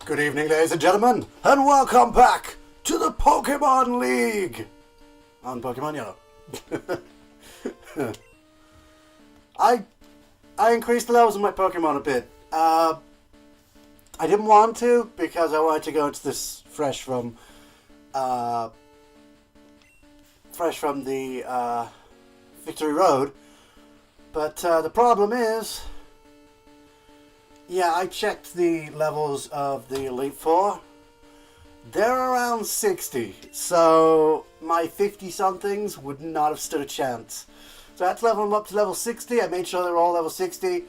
Good evening, ladies and gentlemen, and welcome back to the Pokemon League on Pokemon Yellow. I increased the levels of my Pokemon a bit. I didn't want to because I wanted to go into this fresh from the Victory Road. But the problem is, yeah, I checked the levels of the Elite Four. They're around 60, so my 50-somethings would not have stood a chance. So I had to level them up to level 60. I made sure they were all level 60.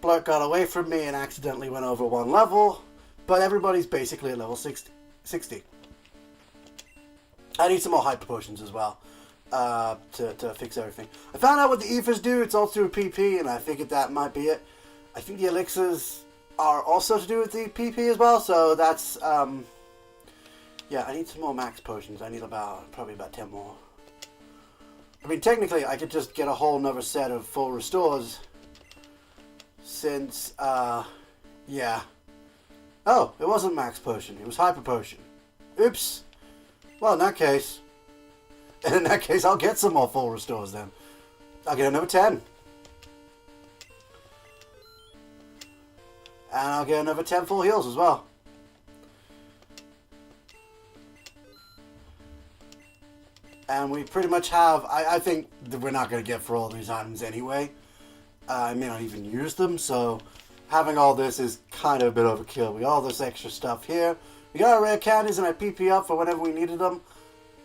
Blurt got away from me and accidentally went over one level, but everybody's basically at level 60. I need some more hyper potions as well to fix everything. I found out what the Ethers do. It's all through PP, and I figured that might be it. I think the Elixirs are also to do with the PP as well, so that's, yeah, I need some more max potions. I need probably about 10 more. I mean, technically, I could just get a whole nother set of full restores, since, yeah. Oh, it wasn't max potion, it was hyper potion. Oops. Well, in that case, I'll get some more full restores then. I'll get another 10. And I'll get another 10 full heals as well. And we pretty much have, I think that we're not going to get for all these items anyway. I may not even use them, so having all this is kind of a bit overkill. We got all this extra stuff here. We got our rare candies and our PP up for whenever we needed them.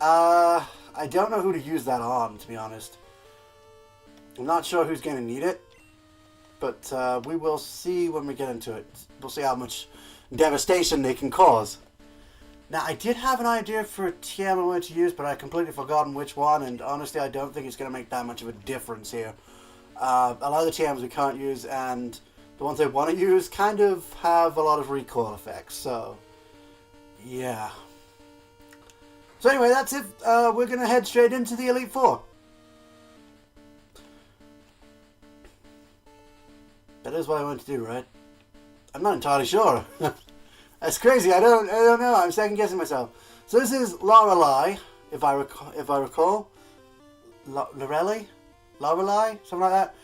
I don't know who to use that on, to be honest. I'm not sure who's going to need it. But we will see when we get into it. We'll see how much devastation they can cause. Now, I did have an idea for a TM I wanted to use, but I completely forgotten which one, and honestly, I don't think it's going to make that much of a difference here. A lot of the TMs we can't use, and the ones I want to use kind of have a lot of recoil effects, so yeah. So anyway, that's it. We're going to head straight into the Elite Four. That is what I want to do, right? I'm not entirely sure. That's crazy. I don't know. I'm second guessing myself. So this is Lorelei, if I recall. Lorelei, something like that.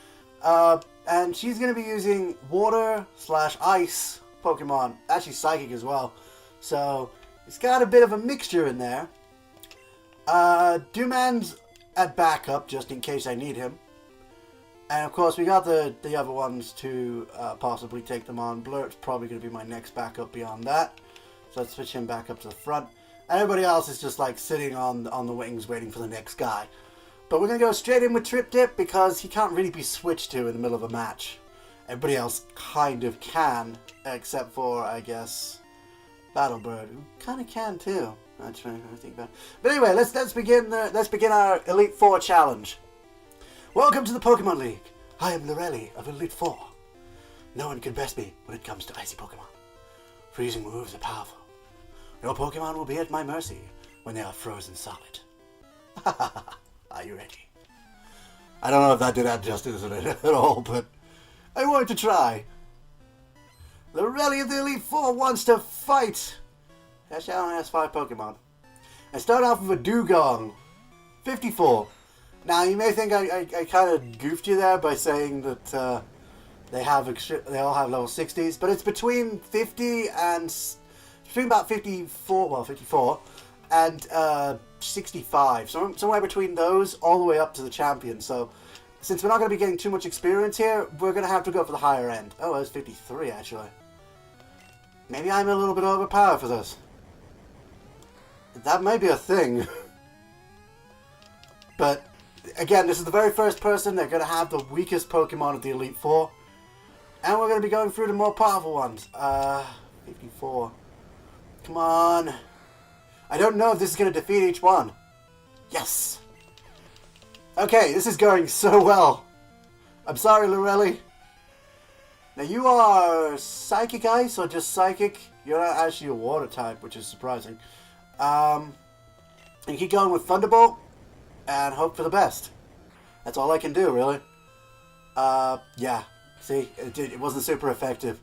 And she's going to be using water/ice Pokemon. Actually, psychic as well. So it's got a bit of a mixture in there. Dooman's at backup just in case I need him. And of course, we got the other ones to possibly take them on. Blurt's probably going to be my next backup beyond that. So let's switch him back up to the front. And everybody else is just like sitting on the wings waiting for the next guy. But we're going to go straight in with Trip Dip because he can't really be switched to in the middle of a match. Everybody else kind of can, except for, I guess, Battlebird, who kind of can too. Actually, I think about it. But anyway, let's begin our Elite Four challenge. Welcome to the Pokemon League. I am Lorelei of Elite Four. No one can best me when it comes to icy Pokemon. Freezing moves are powerful. Your Pokemon will be at my mercy when they are frozen solid. Are you ready? I don't know if that did that justice at all, but I wanted to try. Lorelei of the Elite Four wants to fight. Actually, I only has 5 Pokemon. I start off with a Dugong, 54. Now, you may think I kind of goofed you there by saying that they all have level 60s, but it's between 50 and between about 54 and 65. So somewhere between those all the way up to the champion. So since we're not going to be getting too much experience here, we're going to have to go for the higher end. Oh, it's 53 actually. Maybe I'm a little bit overpowered for this. That may be a thing. But again, this is the very first person. They're going to have the weakest Pokemon of the Elite Four. And we're going to be going through the more powerful ones. 54. Come on. I don't know if this is going to defeat each one. Yes. Okay, this is going so well. I'm sorry, Lorelei. Now, you are Psychic Ice or just Psychic? You're not actually a Water type, which is surprising. You keep going with Thunderbolt and hope for the best. That's all I can do, really. Yeah. See, it wasn't super effective.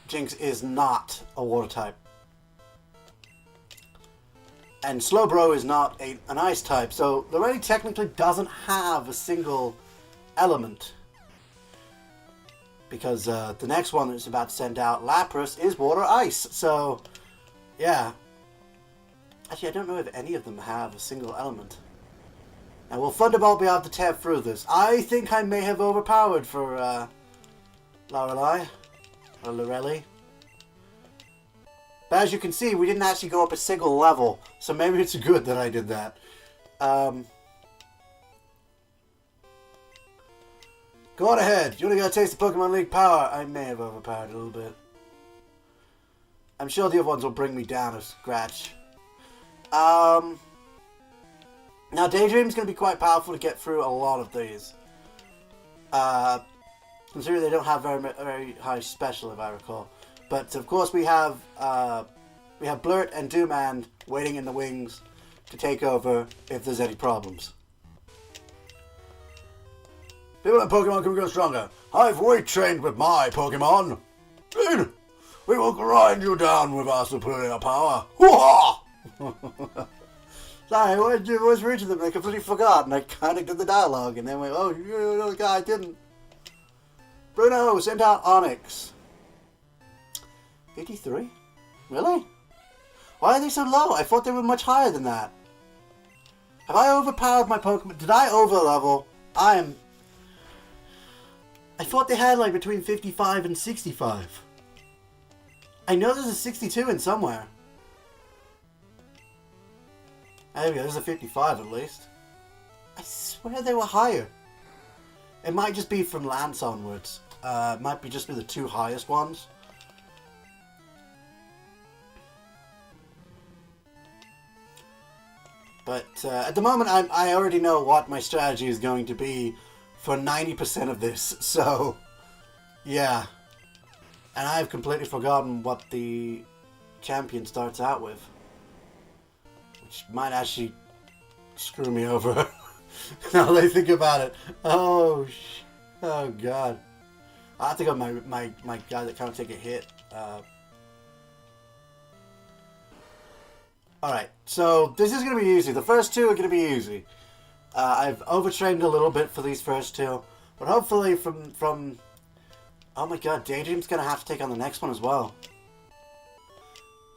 Jinx is not a water type. And Slowbro is not an ice type, so Lorelei technically doesn't have a single element. Because the next one that's about to send out, Lapras, is water ice. So, yeah. Actually, I don't know if any of them have a single element. Now, will Thunderbolt be able to tear through this? I think I may have overpowered for Lorelei. Or Lorelei. But as you can see, we didn't actually go up a single level. So maybe it's good that I did that. Go on ahead. You want to go taste the Pokemon League power? I may have overpowered a little bit. I'm sure the other ones will bring me down a scratch. Now, Daydream's going to be quite powerful to get through a lot of these. Considering they don't have very high special, if I recall. But, of course, we have Blurt and Dooman waiting in the wings to take over if there's any problems. People in Pokemon can grow stronger. I've weight trained with my Pokemon. We will grind you down with our superior power. Hoo-ha! Sorry, I was reading them and I completely forgot, and I kind of did the dialogue, and then went, oh, no, the guy didn't. Bruno, send out Onix. 83? Really? Why are they so low? I thought they were much higher than that. Have I overpowered my Pokemon? Did I overlevel? I thought they had like between 55 and 65. I know there's a 62 in somewhere. There we go, there's a 55 at least. I swear they were higher. It might just be from Lance onwards. It might be just be the two highest ones. But at the moment, I already know what my strategy is going to be for 90% of this, so yeah. And I've completely forgotten what the champion starts out with, which might actually screw me over now that I think about it. Oh god. I have to go my guy that can't take a hit. Alright, so this is going to be easy. The first two are going to be easy. I've overtrained a little bit for these first two, but hopefully from oh my god, Daydream's going to have to take on the next one as well.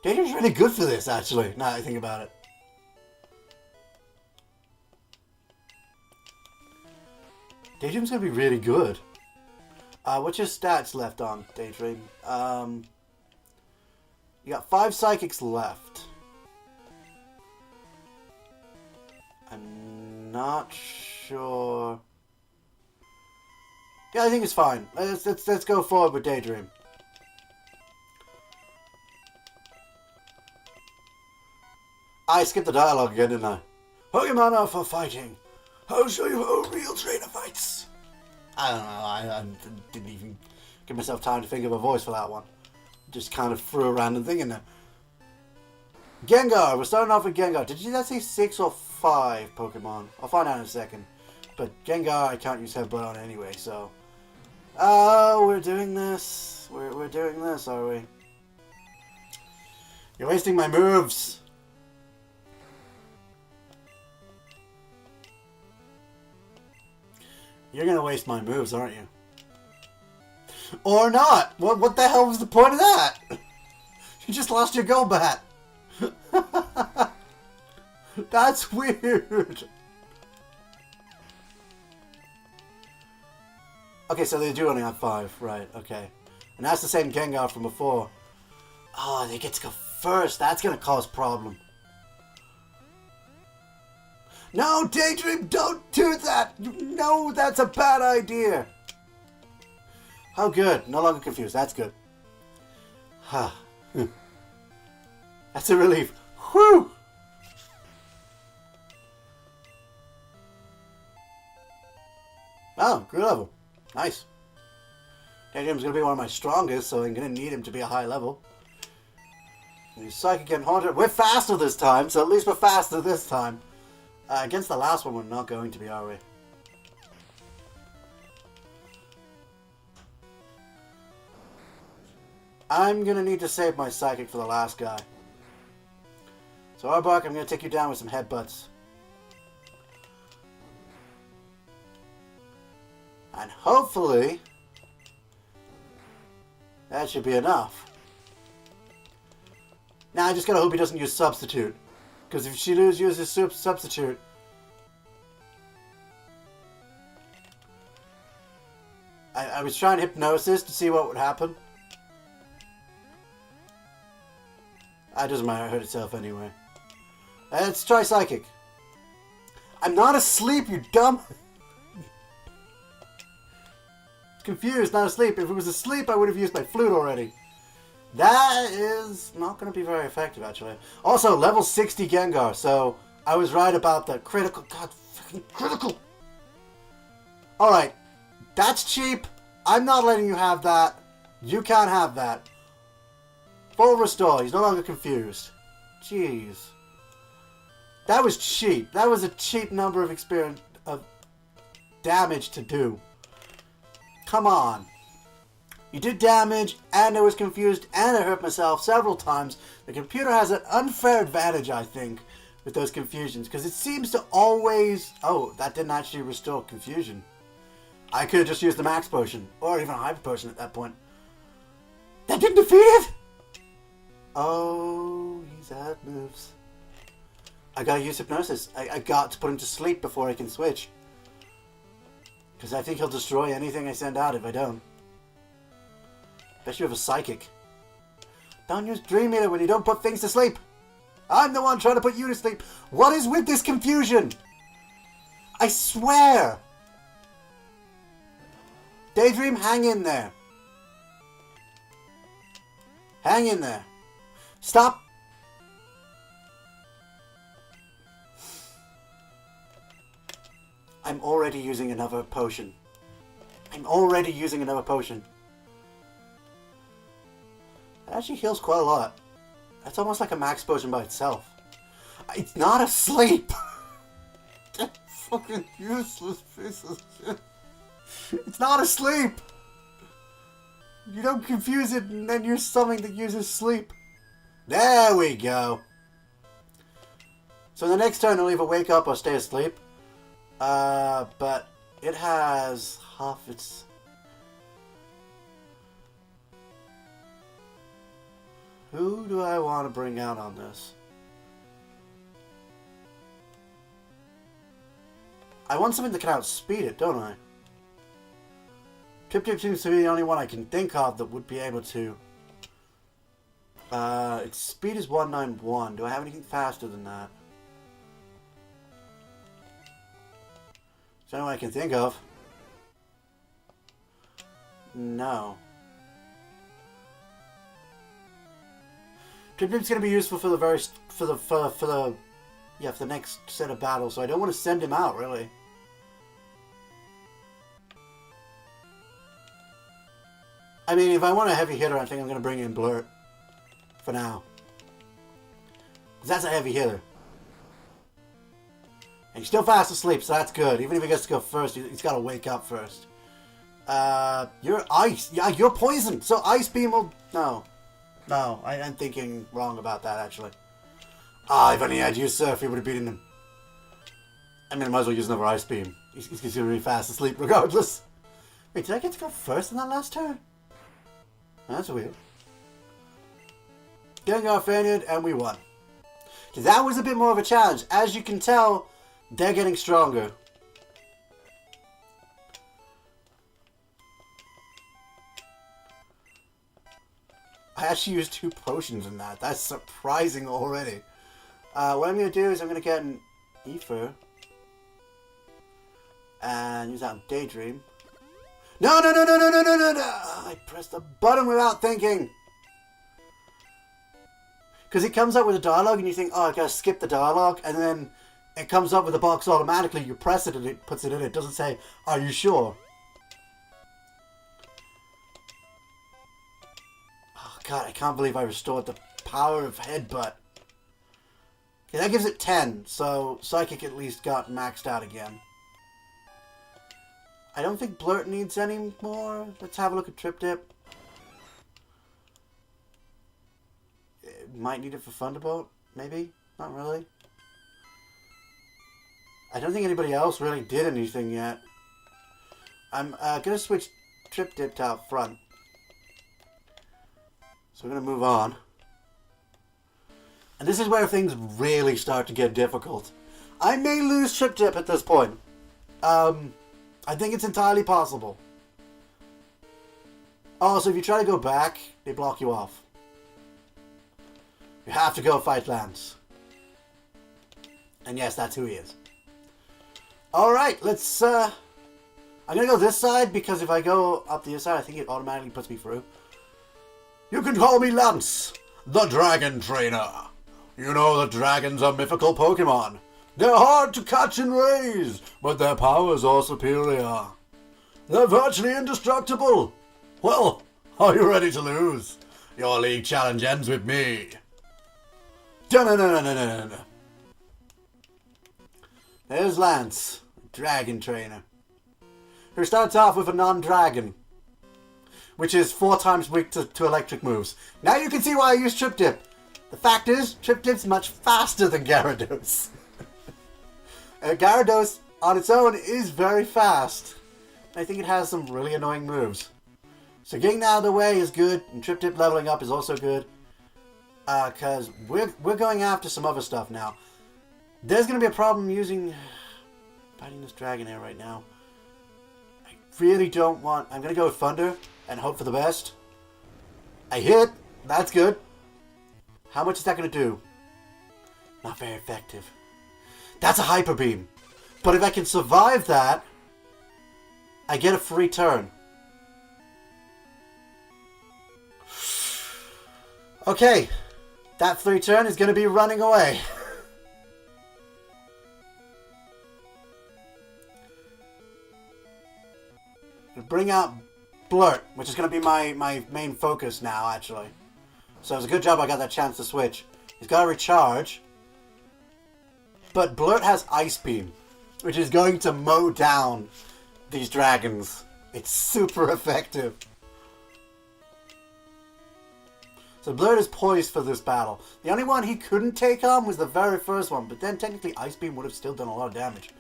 Daydream's really good for this, actually, now that I think about it. Daydream's going to be really good. What's your stats left on Daydream? You got 5 Psychics left. I'm not sure. Yeah, I think it's fine. Let's go forward with Daydream. I skipped the dialogue again, didn't I? Pokemon are for fighting. I'll show you how a real trainer fights. I don't know. I didn't even give myself time to think of a voice for that one. Just kind of threw a random thing in there. Gengar. We're starting off with Gengar. Did you say 6 or 5 Pokemon? I'll find out in a second. But Gengar, I can't use Headbutt on anyway, so. Oh, we're doing this. We're doing this, are we? You're wasting my moves. You're gonna waste my moves, aren't you? Or not! What the hell was the point of that? You just lost your Golbat. That's weird. Okay, so they do only have 5, right? Okay, and that's the same Gengar from before. Oh, they get to go first. That's gonna cause problem. No, Daydream, don't do that! No, that's a bad idea! Oh, good. No longer confused. That's good. Huh. That's a relief. Whew! Oh, good level. Nice. Daydream's going to be one of my strongest, so I'm going to need him to be a high level. And he's Psychic and Haunter. We're faster this time, so at least we're faster this time. Against the last one, we're not going to be, are we? I'm gonna need to save my psychic for the last guy. So Arbok, I'm gonna take you down with some headbutts. And hopefully that should be enough. Now I just gotta hope he doesn't use substitute. Because if she uses substitute, I was trying hypnosis to see what would happen. It doesn't matter, it hurt itself anyway. Let's try psychic. I'm not asleep, you dumb. Confused, not asleep. If it was asleep, I would have used my flute already. That is not going to be very effective, actually. Also, level 60 Gengar, so I was right about the critical. God, freaking critical! Alright, that's cheap. I'm not letting you have that. You can't have that. Full restore. He's no longer confused. Jeez. That was cheap. That was a cheap number of experience of damage to do. Come on. You did damage, and I was confused, and I hurt myself several times. The computer has an unfair advantage, I think, with those confusions, because it seems to always... Oh, that didn't actually restore confusion. I could have just used the max potion, or even a hyper potion at that point. That didn't defeat it! Oh, he's out moves. I gotta use hypnosis. I got to put him to sleep before I can switch. Because I think he'll destroy anything I send out if I don't. Especially with a psychic. Don't use Dream Eater when you don't put things to sleep. I'm the one trying to put you to sleep. What is with this confusion? I swear. Daydream, hang in there. Hang in there. Stop. I'm already using another potion. I'm already using another potion. That actually heals quite a lot. That's almost like a max potion by itself. It's not asleep! That fucking useless piece of shit. It's not asleep! You don't confuse it and then use something that uses sleep. There we go. So the next turn it'll either wake up or stay asleep. But it has half its... Who do I want to bring out on this? I want something that can outspeed it, don't I? Trip Trip seems to be the only one I can think of that would be able to. Its speed is 191. Do I have anything faster than that? Is there anyone I can think of? No. Trip Trip's gonna be useful for the next set of battles, so I don't want to send him out really. I mean, if I want a heavy hitter, I think I'm gonna bring in Blurt for now. 'Cause that's a heavy hitter. And he's still fast asleep, so that's good. Even if he gets to go first, he's got to wake up first. You're ice. Yeah, you're poison. So Ice Beam will... No. No, I'm thinking wrong about that, actually. Ah, if only I had used Surf, he would have beaten him. I mean, I might as well use another Ice Beam. He's going to be fast asleep regardless. Wait, did I get to go first in that last turn? That's weird. Gengar fainted, and we won. That was a bit more of a challenge. As you can tell... They're getting stronger. I actually used 2 potions in that. That's surprising already. What I'm going to do is I'm going to get an Ether. And use that on Daydream. No, no, no, no, no, no, no, no, no! I pressed the button without thinking. Because it comes up with a dialogue and you think, oh, I gotta skip the dialogue. And then... it comes up with a box automatically, you press it and it puts it in. It doesn't say, are you sure? Oh god, I can't believe I restored the power of Headbutt. Okay, that gives it 10, so Psychic at least got maxed out again. I don't think Blurt needs any more. Let's have a look at Trip Dip. might need it for Thunderbolt, maybe? Not really. I don't think anybody else really did anything yet. I'm going to switch Trip Dip to out front. So we're going to move on. And this is where things really start to get difficult. I may lose Trip Dip at this point. I think it's entirely possible. Also, if you try to go back, they block you off. You have to go fight Lance. And yes, that's who he is. Alright, let's, I'm gonna go this side, because if I go up the other side, I think it automatically puts me through. You can call me Lance, the Dragon Trainer. You know that dragons are mythical Pokemon. They're hard to catch and raise, but their powers are superior. They're virtually indestructible. Well, are you ready to lose? Your league challenge ends with me. No. There's Lance, Dragon Trainer, who starts off with a non-dragon, which is 4 times weak to electric moves. Now you can see why I use Trip Dip. The fact is, Trip Dip's much faster than Gyarados. Gyarados, on its own, is very fast. I think it has some really annoying moves. So getting that out of the way is good, and Trip Dip leveling up is also good. Because we're going after some other stuff now. There's going to be a problem fighting this Dragonair right now. I really don't want... I'm going to go with Thunder and hope for the best. I hit. That's good. How much is that going to do? Not very effective. That's a Hyper Beam. But if I can survive that, I get a free turn. Okay. That free turn is going to be running away. Bring out Blurt, which is going to be my main focus now, actually. So it's a good job I got that chance to switch. He's got to recharge. But Blurt has Ice Beam, which is going to mow down these dragons. It's super effective. So Blurt is poised for this battle. The only one he couldn't take on was the very first one, but then technically Ice Beam would have still done a lot of damage.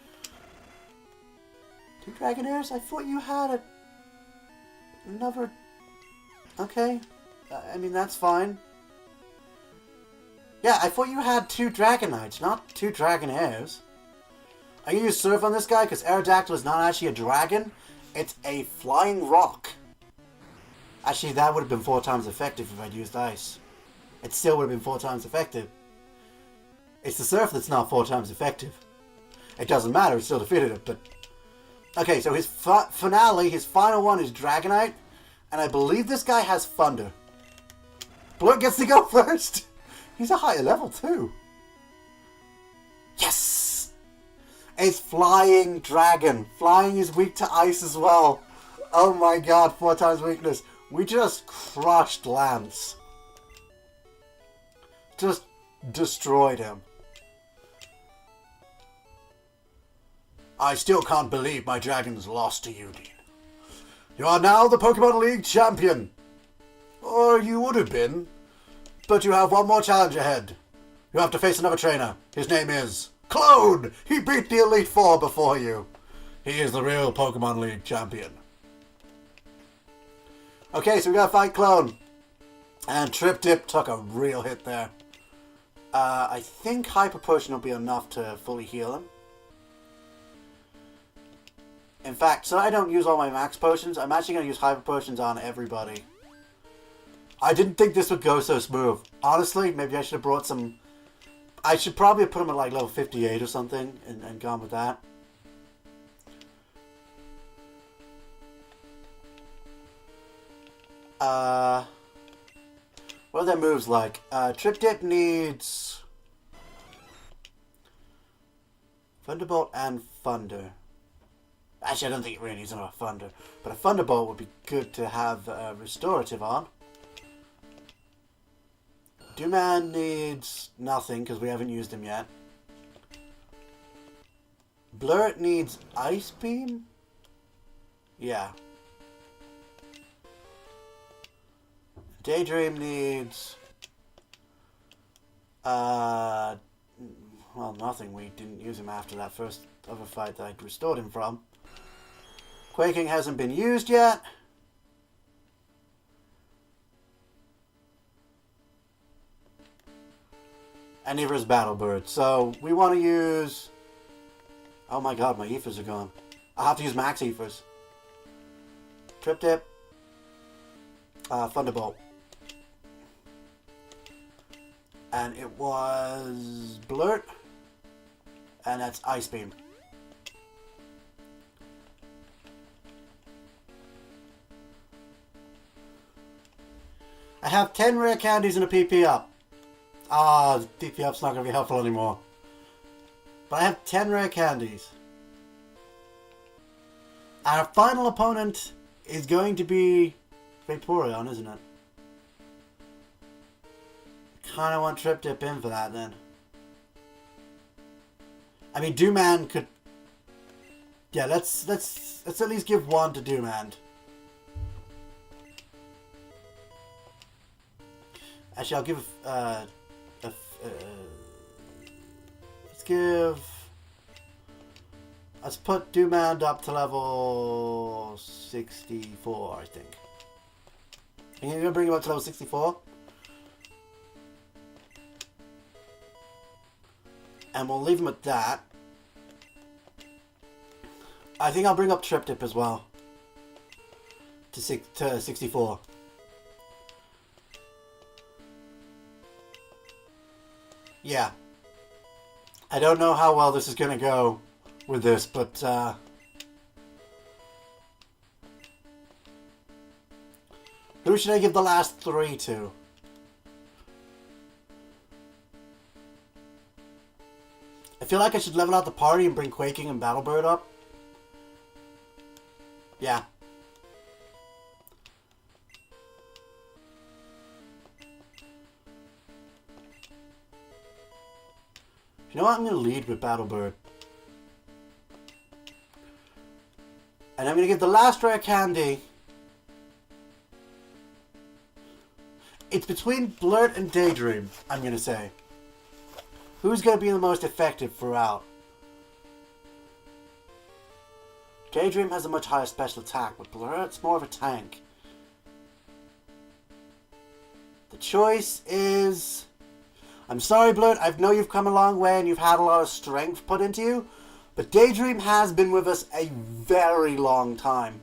2 Dragonairs? I thought you had another... Okay. I mean, that's fine. Yeah, I thought you had 2 Dragonites, not 2 Dragonairs. I'm going to use Surf on this guy, because Aerodactyl is not actually a dragon. It's a flying rock. Actually, that would have been 4 times effective if I'd used Ice. It still would have been 4 times effective. It's the Surf that's not 4 times effective. It doesn't matter, it still defeated it, but... Okay, so his finale, his final one is Dragonite, and I believe this guy has Thunder. Blurt gets to go first! He's a higher level too. Yes! It's Flying Dragon. Flying is weak to ice as well. Oh my god, 4 times weakness. We just crushed Lance. Just destroyed him. I still can't believe my dragons lost to you, Dean. You are now the Pokemon League champion. Or you would have been. But you have one more challenge ahead. You have to face another trainer. His name is Clone. He beat the Elite Four before you. He is the real Pokemon League champion. Okay, so we gotta fight Clone. And Trip Dip took a real hit there. I think Hyper Potion will be enough to fully heal him. In fact, so I don't use all my max potions, I'm actually going to use Hyper Potions on everybody. I didn't think this would go so smooth. Honestly, maybe I should have brought some... I should probably have put them at like level 58 or something and gone with that. What are their moves like? Trip Dip needs... Thunderbolt and Thunder. Actually, I don't think it really needs another Thunder. But a Thunderbolt would be good to have Restorative on. Dooman needs nothing, because we haven't used him yet. Blurt needs Ice Beam? Yeah. Daydream needs... Uh, well, nothing. We didn't use him after that first other fight that I restored him from. Quaking hasn't been used yet. And neither is Battlebird. So we want to use... Oh my god, my ethers are gone. I'll have to use max ethers. Trip Tip. Thunderbolt. And it was Blurt. And that's Ice Beam. I have 10 rare candies and a PP up. Ah, PP up's not going to be helpful anymore. But I have 10 rare candies. Our final opponent is going to be Vaporeon, isn't it? Kind of want Trip Dip in for that then. I mean, Dooman could... Yeah, let's at least give one to Dooman. Actually, I'll give... let's give... Let's put Dooman up to level 64, I think. And you're going to bring him up to level 64? And we'll leave him at that. I think I'll bring up Trip Dip as well. To 64. Yeah. I don't know how well this is going to go with this, but... who should I give the last 3 to? I feel like I should level out the party and bring Quaking and Battlebird up. Yeah. You know what? I'm going to lead with Battlebird. And I'm going to give the last rare candy. It's between Blurt and Daydream, I'm going to say. Who's going to be the most effective throughout? Daydream has a much higher special attack, but Blurt's more of a tank. The choice is... I'm sorry, Blurt, I know you've come a long way and you've had a lot of strength put into you, but Daydream has been with us a very long time.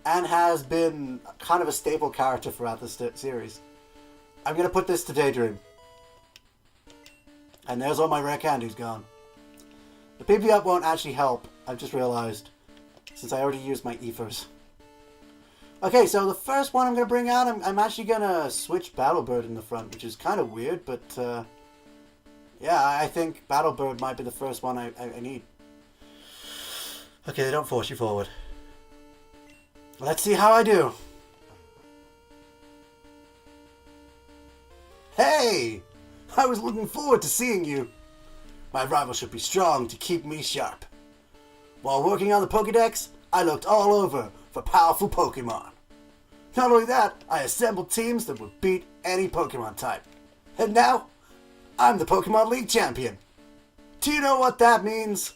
And has been kind of a staple character throughout the series. I'm going to put this to Daydream. And there's all my rare candies gone. The PP up won't actually help, I've just realized. Since I already used my ethers. Okay, so the first one I'm going to bring out, I'm actually going to switch Battlebird in the front, which is kind of weird, but yeah, I think Battlebird might be the first one I need. Okay, they don't force you forward. Let's see how I do. Hey! I was looking forward to seeing you. My rival should be strong to keep me sharp. While working on the Pokédex, I looked all over for powerful Pokemon. Not only that, I assembled teams that would beat any Pokemon type. And now, I'm the Pokemon League champion. Do you know what that means?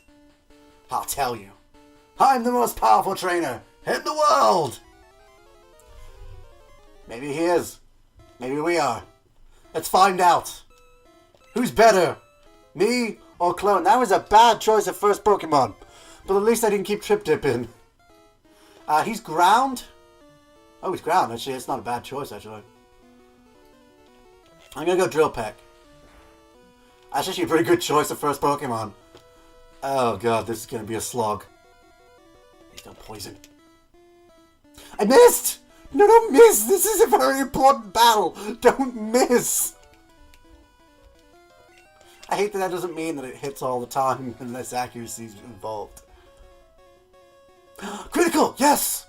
I'll tell you. I'm the most powerful trainer in the world! Maybe he is. Maybe we are. Let's find out. Who's better? Me or Clone? That was a bad choice of first Pokemon. But at least I didn't keep Trip Dip in. He's ground? Oh, he's ground. Actually, it's not a bad choice, actually. I'm going to go Drill Peck. That's actually a pretty good choice of first Pokemon. Oh, God, this is going to be a slog. Please don't poison. I missed! No, don't miss! This is a very important battle! Don't miss! I hate that that doesn't mean that it hits all the time unless accuracy is involved. Critical! Yes!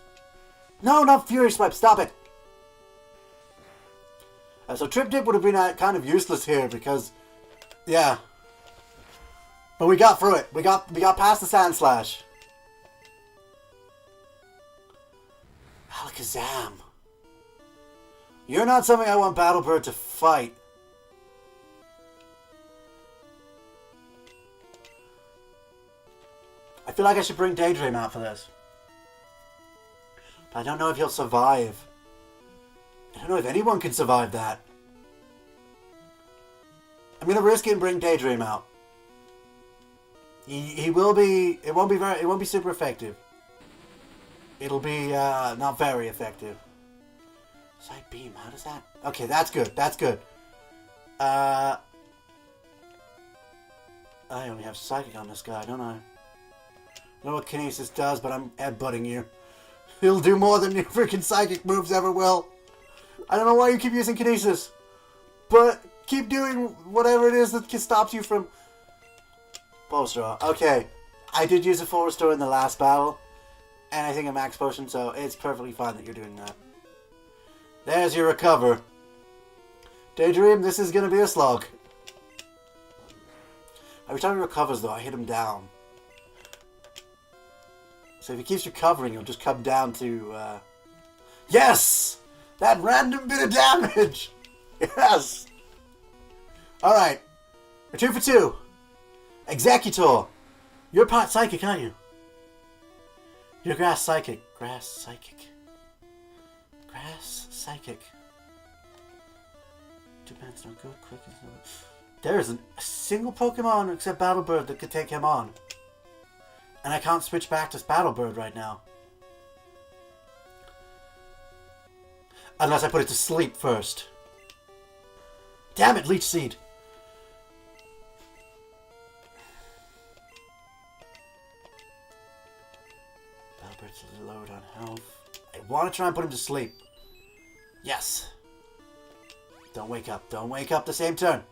No, not Fury Swipe. Stop it. So Trip Dip would have been kind of useless here because, yeah. But we got through it. We got past the Sand Slash. Alakazam. You're not something I want Battlebird to fight. I feel like I should bring Daydream out for this. But I don't know if he'll survive. I don't know if anyone can survive that. I'm gonna risk it and bring Daydream out. He will be. It won't be super effective. It'll be not very effective. Side beam. How does that? Okay, that's good. That's good. I only have psychic on this guy, don't I? I know what Kinesis does, but I'm headbutting you. He'll do more than your freaking psychic moves ever will. I don't know why you keep using Kinesis, but keep doing whatever it is that stops you from... Full Restore. Okay, I did use a Full Restore in the last battle, and I think a Max Potion, so it's perfectly fine that you're doing that. There's your recover. Daydream, this is going to be a slog. Every time he recovers, though, I hit him down. So if he keeps recovering, he'll just come down to... Yes! That random bit of damage! Yes! Alright. We're 2 for 2. Executor. You're part psychic, aren't you? You're grass psychic. Grass psychic. Grass psychic. 2 man's no good. Quick is no good. There isn't a single Pokemon except Battlebird that could take him on. And I can't switch back to Battlebird right now. Unless I put it to sleep first. Damn it, Leech Seed. Battlebird's low on health. I want to try and put him to sleep. Yes. Don't wake up. Don't wake up the same turn.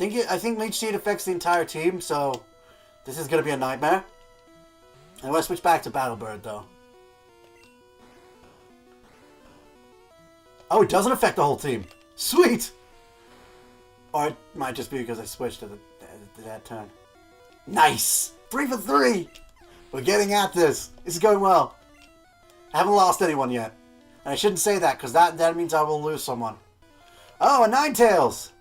I think Leech Seed affects the entire team, so this is going to be a nightmare. I want to switch back to Battlebird, though. Oh, it doesn't affect the whole team. Sweet! Or it might just be because I switched to that turn. Nice! 3 for 3! We're getting at this. This is going well. I haven't lost anyone yet. And I shouldn't say that, because that means I will lose someone. Oh, a Ninetales!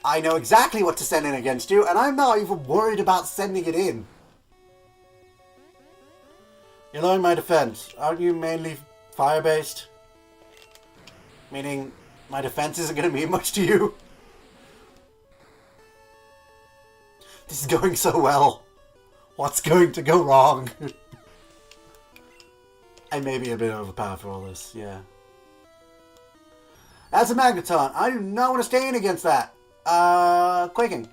I know exactly what to send in against you, and I'm not even worried about sending it in. You're lowering my defense. Aren't you mainly fire-based? Meaning, my defense isn't going to mean much to you? This is going so well. What's going to go wrong? I may be a bit overpowered for all this, yeah. That's a Magneton. I do not want to stay in against that. Quaking.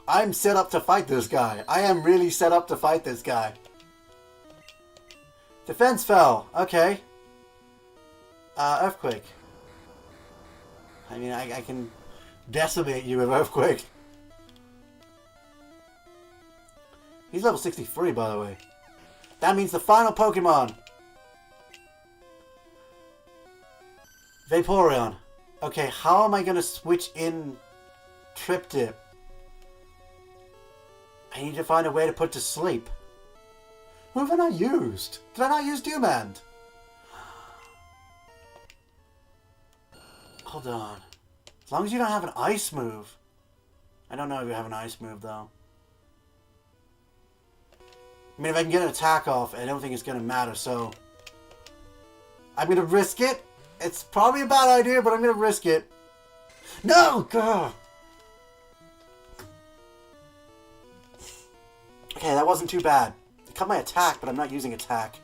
I'm set up to fight this guy. I am really set up to fight this guy. Defense fell. Okay. Earthquake. I mean, I can decimate you with Earthquake. He's level 63, by the way. That means the final Pokemon. Vaporeon. Okay, how am I going to switch in Trip Dip? I need to find a way to put to sleep. Who have I not used? Did I not use Dewmand? Hold on. As long as you don't have an ice move. I don't know if you have an ice move, though. I mean, if I can get an attack off, I don't think it's going to matter, so... I'm going to risk it. It's probably a bad idea, but I'm going to risk it. No! Gah! Okay, that wasn't too bad. It cut my attack, but I'm not using attack.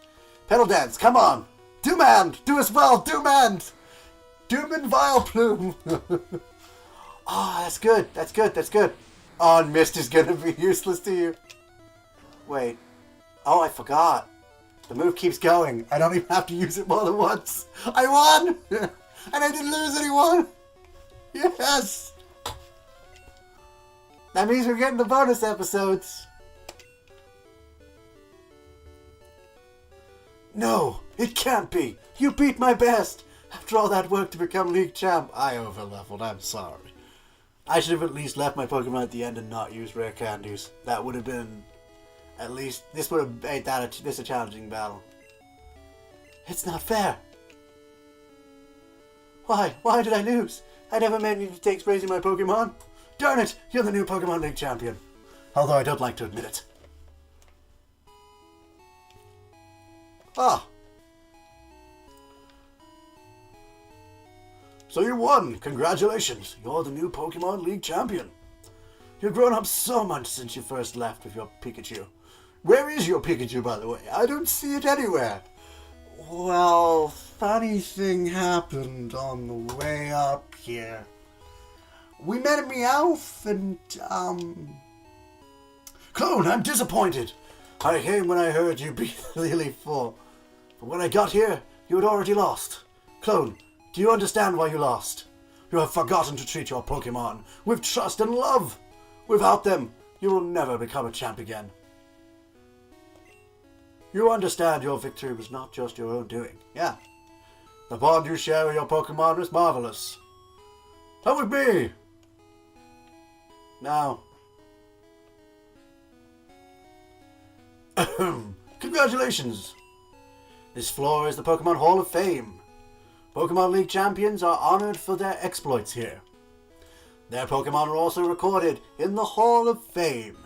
Petal Dance, come on! Dewmand! Do as well! Dewmand! Dewmand Vileplume! Oh, that's good. That's good. That's good. Oh, and Mist is going to be useless to you. Wait. Oh, I forgot. The move keeps going. I don't even have to use it more than once. I won! And I didn't lose anyone! Yes! That means we're getting the bonus episodes. No, it can't be. You beat my best. After all that work to become League Champ, I overleveled. I'm sorry. I should have at least left my Pokemon at the end and not used Rare Candies. That would have been... At least, this would have made this a challenging battle. It's not fair. Why? Why did I lose? I never made any mistakes raising my Pokemon. Darn it! You're the new Pokemon League champion. Although I don't like to admit it. Ah. So you won. Congratulations. You're the new Pokemon League champion. You've grown up so much since you first left with your Pikachu. Where is your Pikachu, by the way? I don't see it anywhere. Well, funny thing happened on the way up here. We met a Meowth and, Clone, I'm disappointed. I came when I heard you beat the Elite Four. But when I got here, you had already lost. Clone, do you understand why you lost? You have forgotten to treat your Pokemon with trust and love. Without them, you will never become a champ again. You understand your victory was not just your own doing. Yeah. The bond you share with your Pokemon is marvelous. Come with me. Now. Congratulations. This floor is the Pokemon Hall of Fame. Pokemon League champions are honored for their exploits here. Their Pokemon are also recorded in the Hall of Fame.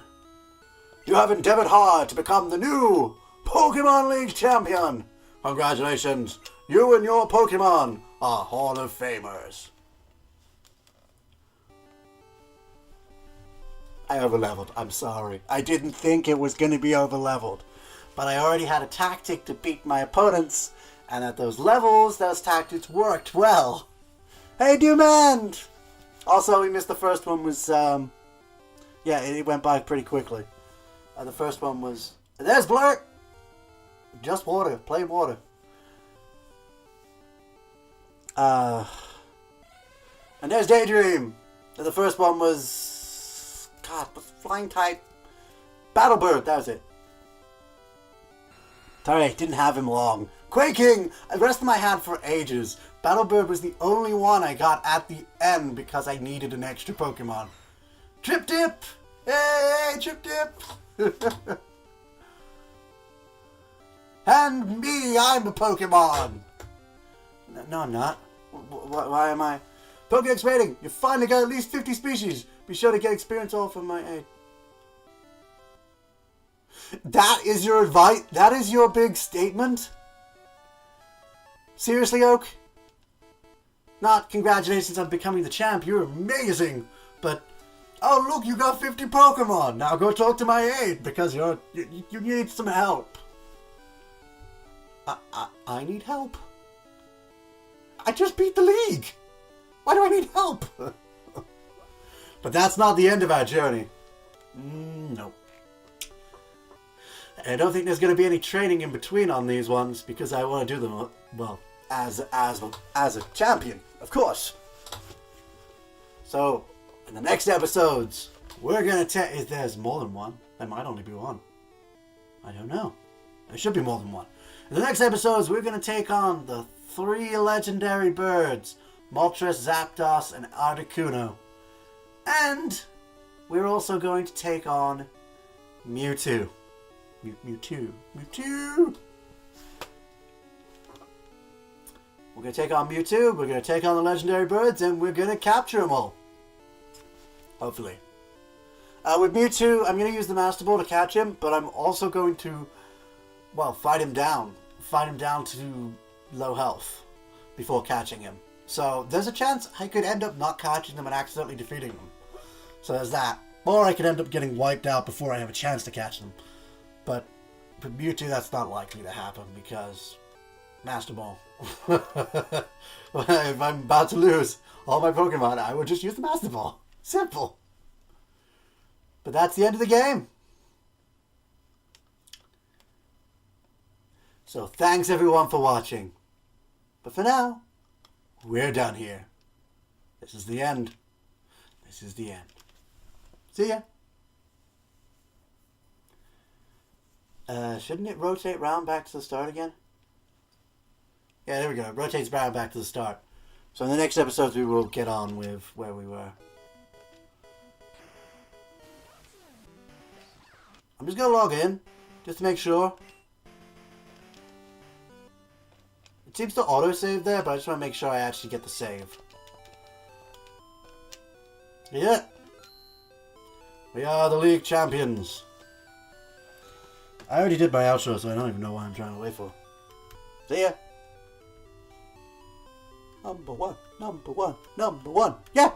You have endeavored hard to become the new Pokemon League champion. Congratulations. You and your Pokemon are Hall of Famers. I overleveled. I'm sorry. I didn't think it was going to be overleveled. But I already had a tactic to beat my opponents. And at those levels, those tactics worked well. Hey, Dumand! Also, we missed the first one was, yeah, it went by pretty quickly. The first one was, there's Blurt! Just water, plain water. And there's Daydream! And the first one was, God, was flying type. Battlebird, that was it. Sorry, didn't have him long. Quaking! The rest of them I had for ages. Battlebird was the only one I got at the end because I needed an extra Pokemon. Trip Dip! Hey, Trip Dip! And me, I'm a Pokemon! No, I'm not. Why am I? Pokedex rating! You finally got at least 50 species! Be sure to get experience all from my aid. That is your advice? That is your big statement? Seriously, Oak? Not congratulations on becoming the champ, you're amazing, but oh look, you got 50 Pokemon. Now go talk to my aide because you need some help. I need help. I just beat the league. Why do I need help? But that's not the end of our journey. No. I don't think there's going to be any training in between on these ones because I want to do them, well, as a champion, of course. So, in the next episodes, we're going to take... If there's more than one, there might only be one. I don't know. There should be more than one. In the next episodes, we're going to take on the 3 legendary birds, Moltres, Zapdos, and Articuno. And we're also going to take on Mewtwo. Mewtwo. We're going to take on Mewtwo, we're going to take on the legendary birds, and we're going to capture them all. Hopefully. With Mewtwo, I'm going to use the Master Ball to catch him, but I'm also going to, well, fight him down. Fight him down to low health before catching him. So there's a chance I could end up not catching them and accidentally defeating them. So there's that. Or I could end up getting wiped out before I have a chance to catch them. But for Mewtwo, that's not likely to happen because Master Ball. If I'm about to lose all my Pokemon, I would just use the Master Ball. Simple. But that's the end of the game. So thanks everyone for watching. But for now, we're done here. This is the end. This is the end. See ya. Shouldn't it rotate round back to the start again? Yeah, there we go. It rotates round back to the start. So in the next episodes we will get on with where we were. I'm just going to log in, just to make sure. It seems to auto-save there, but I just want to make sure I actually get the save. Yeah. We are the league champions. I already did my outro, so I don't even know what I'm trying to wait for. See ya. Number one, number one, number one. Yeah!